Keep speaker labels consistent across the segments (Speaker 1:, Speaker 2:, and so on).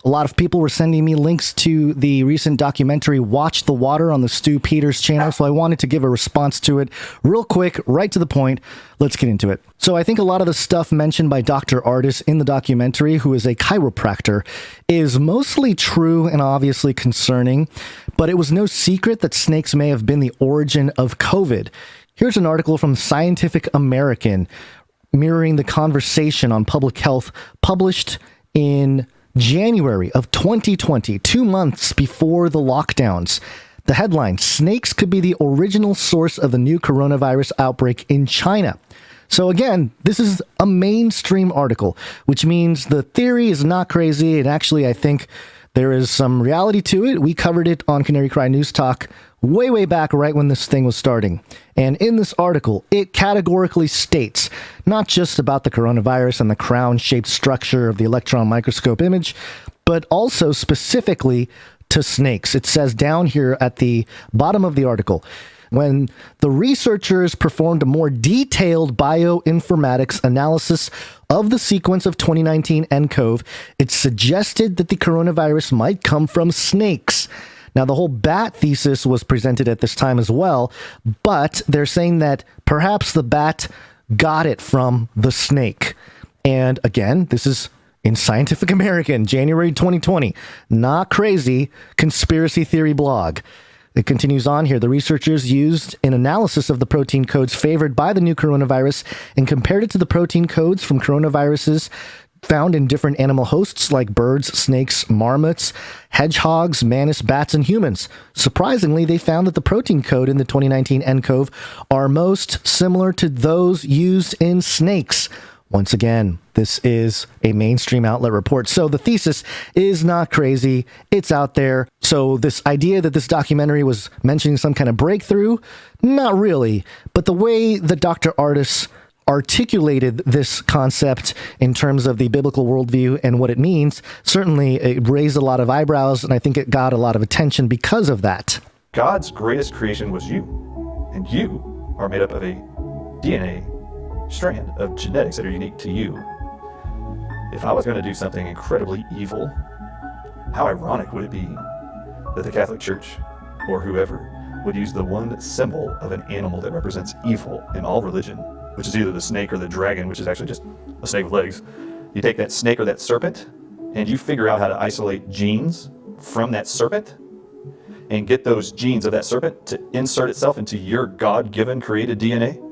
Speaker 1: A lot of people were sending me links to the recent documentary Watch the Water on the Stu Peters channel, so I wanted to give a response to it real quick, right to the point. Let's get into it. So I think a lot of the stuff mentioned by Dr. Artis in the documentary, who is a chiropractor, is mostly true and obviously concerning, but it was no secret that snakes may have been the origin of COVID. Here's an article from Scientific American mirroring the conversation on public health published in January of 2020, 2 months before the lockdowns. The headline, snakes could be the original source of the new coronavirus outbreak in China. So again, this is a mainstream article, which means the theory is not crazy. And actually, I think there is some reality to it. We covered it on Canary Cry News Talk way back, right when this thing was starting. And in this article, it categorically states not just about the coronavirus and the crown-shaped structure of the electron microscope image, but also specifically to snakes. It says down here at the bottom of the article, when the researchers performed a more detailed bioinformatics analysis of the sequence of 2019 nCoV, it suggested that the coronavirus might come from snakes. Now, the whole bat thesis was presented at this time as well, but they're saying that perhaps the bat got it from the snake. And again, this is in Scientific American, January 2020. Not crazy conspiracy theory blog. It continues on here. The researchers used an analysis of the protein codes favored by the new coronavirus and compared it to the protein codes from coronaviruses found in different animal hosts like birds, snakes, marmots, hedgehogs, mantis, bats, and humans. Surprisingly, they found that the protein code in the 2019 nCoV are most similar to those used in snakes. Once again, this is a mainstream outlet report. So the thesis is not crazy. It's out there. So this idea that this documentary was mentioning some kind of breakthrough, not really. But the way that Dr. Artis articulated this concept in terms of the biblical worldview and what it means, certainly it raised a lot of eyebrows, and I think it got a lot of attention because of that.
Speaker 2: God's greatest creation was you, and you are made up of a DNA strand of genetics that are unique to you. If I was going to do something incredibly evil, how ironic would it be that the Catholic Church or whoever would use the one symbol of an animal that represents evil in all religion, which is either the snake or the dragon, which is actually just a snake with legs. You take that snake or that serpent, and you figure out how to isolate genes from that serpent, and get those genes of that serpent to insert itself into your God-given created DNA.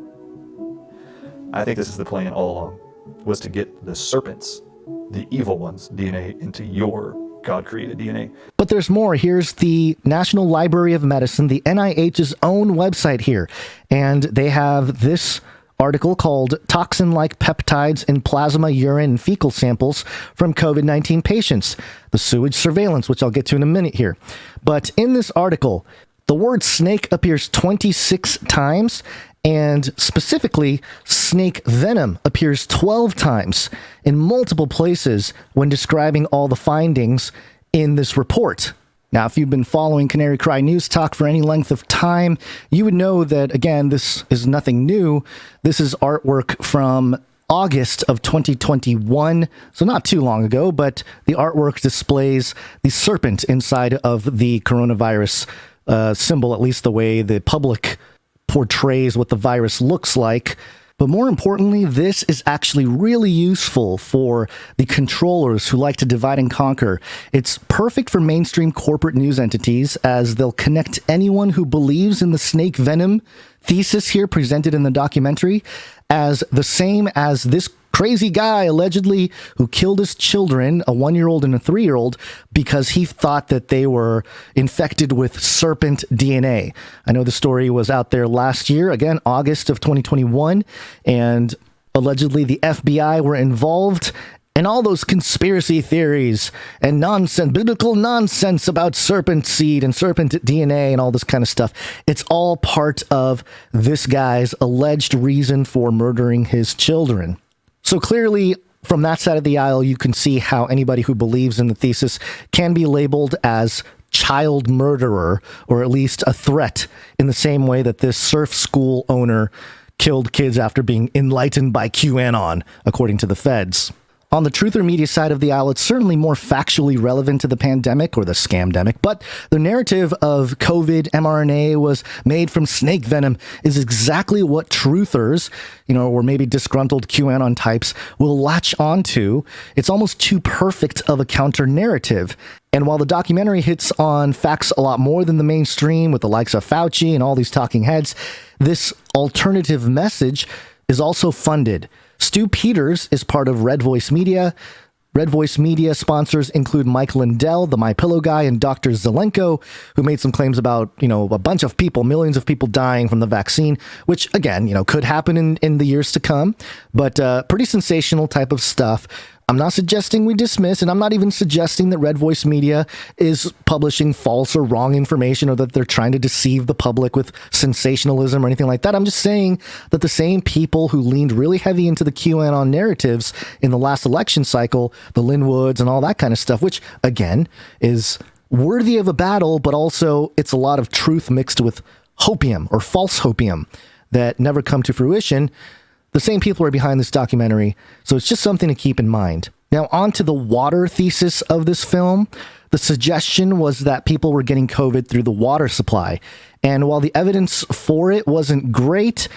Speaker 2: I think this is the plan all along, was to get the serpents, the evil ones' DNA into your God-created DNA.
Speaker 1: But there's more. Here's the National Library of Medicine, the NIH's own website here, and they have this article called Toxin-Like Peptides in Plasma, Urine, and Fecal Samples from COVID-19 Patients, the Sewage Surveillance, which I'll get to in a minute here. But in this article, the word snake appears 26 times, and specifically, snake venom appears 12 times in multiple places when describing all the findings in this report. Now, if you've been following Canary Cry News Talk for any length of time, you would know that, again, this is nothing new. This is artwork from August of 2021, so not too long ago, but the artwork displays the serpent inside of the coronavirus symbol, at least the way the public portrays what the virus looks like. But more importantly, this is actually really useful for the controllers who like to divide and conquer. It's perfect for mainstream corporate news entities, as they'll connect anyone who believes in the snake venom thesis here presented in the documentary as the same as this crazy guy allegedly who killed his children, a 1-year-old and a 3-year-old, because he thought that they were infected with serpent DNA. I know the story was out there last year, again, August of 2021, and allegedly the FBI were involved in all those conspiracy theories and nonsense, biblical nonsense about serpent seed and serpent DNA and all this kind of stuff. It's all part of this guy's alleged reason for murdering his children. So clearly, from that side of the aisle, you can see how anybody who believes in the thesis can be labeled as child murderer, or at least a threat, in the same way that this surf school owner killed kids after being enlightened by QAnon, according to the feds. On the truth or media side of the aisle, it's certainly more factually relevant to the pandemic or the scamdemic, but the narrative of COVID mRNA was made from snake venom is exactly what truthers, or maybe disgruntled QAnon types will latch onto. It's almost too perfect of a counter narrative. And while the documentary hits on facts a lot more than the mainstream with the likes of Fauci and all these talking heads, this alternative message is also funded. Stu Peters is part of Red Voice Media. Red Voice Media sponsors include Mike Lindell, the MyPillow guy, and Dr. Zelenko, who made some claims about, a bunch of people, millions of people dying from the vaccine, which, again, could happen in the years to come, but pretty sensational type of stuff. I'm not suggesting we dismiss, and I'm not even suggesting that Red Voice Media is publishing false or wrong information or that they're trying to deceive the public with sensationalism or anything like that. I'm just saying that the same people who leaned really heavy into the QAnon narratives in the last election cycle, the Linwoods and all that kind of stuff, which, again, is worthy of a battle, but also it's a lot of truth mixed with hopium or false hopium that never come to fruition. The same people are behind this documentary, so it's just something to keep in mind. Now, on to the water thesis of this film. The suggestion was that people were getting COVID through the water supply. And while the evidence for it wasn't great,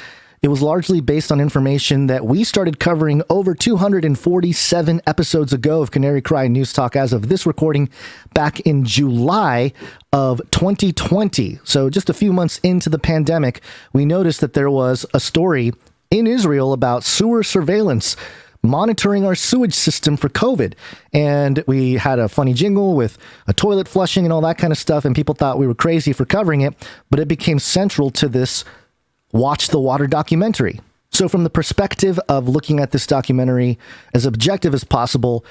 Speaker 1: it was largely based on information that we started covering over 247 episodes ago of Canary Cry News Talk as of this recording back in July of 2020. So just a few months into the pandemic, we noticed that there was a story in Israel about sewer surveillance monitoring our sewage system for COVID. And we had a funny jingle with a toilet flushing and all that kind of stuff, and people thought we were crazy for covering it, but it became central to this Watch the Water documentary. So from the perspective of looking at this documentary as objective as possible,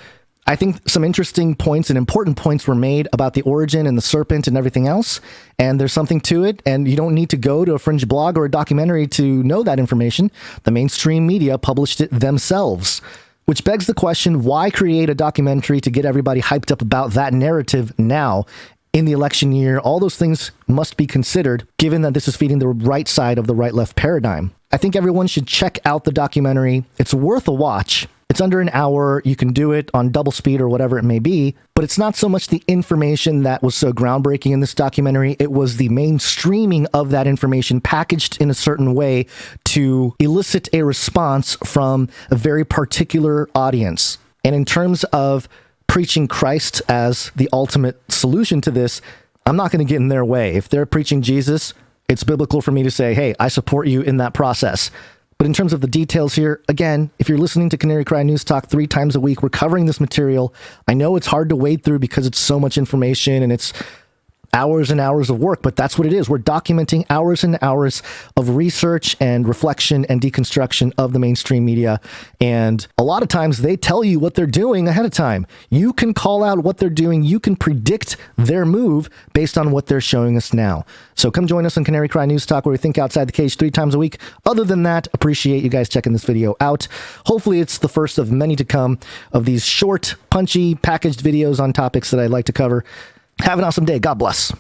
Speaker 1: I think some interesting points and important points were made about the origin and the serpent and everything else. And there's something to it. And you don't need to go to a fringe blog or a documentary to know that information. The mainstream media published it themselves, which begs the question, why create a documentary to get everybody hyped up about that narrative now in the election year? All those things must be considered, given that this is feeding the right side of the right-left paradigm. I think everyone should check out the documentary. It's worth a watch. It's under an hour. You can do it on double speed or whatever it may be, but it's not so much the information that was so groundbreaking in this documentary. It was the mainstreaming of that information packaged in a certain way to elicit a response from a very particular audience. And in terms of preaching Christ as the ultimate solution to this, I'm not going to get in their way. If they're preaching Jesus, it's biblical for me to say, hey, I support you in that process. But in terms of the details here, again, if you're listening to Canary Cry News Talk 3 times a week, we're covering this material. I know it's hard to wade through because it's so much information and it's hours and hours of work, but that's what it is. We're documenting hours and hours of research and reflection and deconstruction of the mainstream media. And a lot of times they tell you what they're doing ahead of time. You can call out what they're doing. You can predict their move based on what they're showing us now. So come join us on Canary Cry News Talk, where we think outside the cage 3 times a week. Other than that, appreciate you guys checking this video out. Hopefully it's the first of many to come of these short, punchy, packaged videos on topics that I'd like to cover. Have an awesome day. God bless.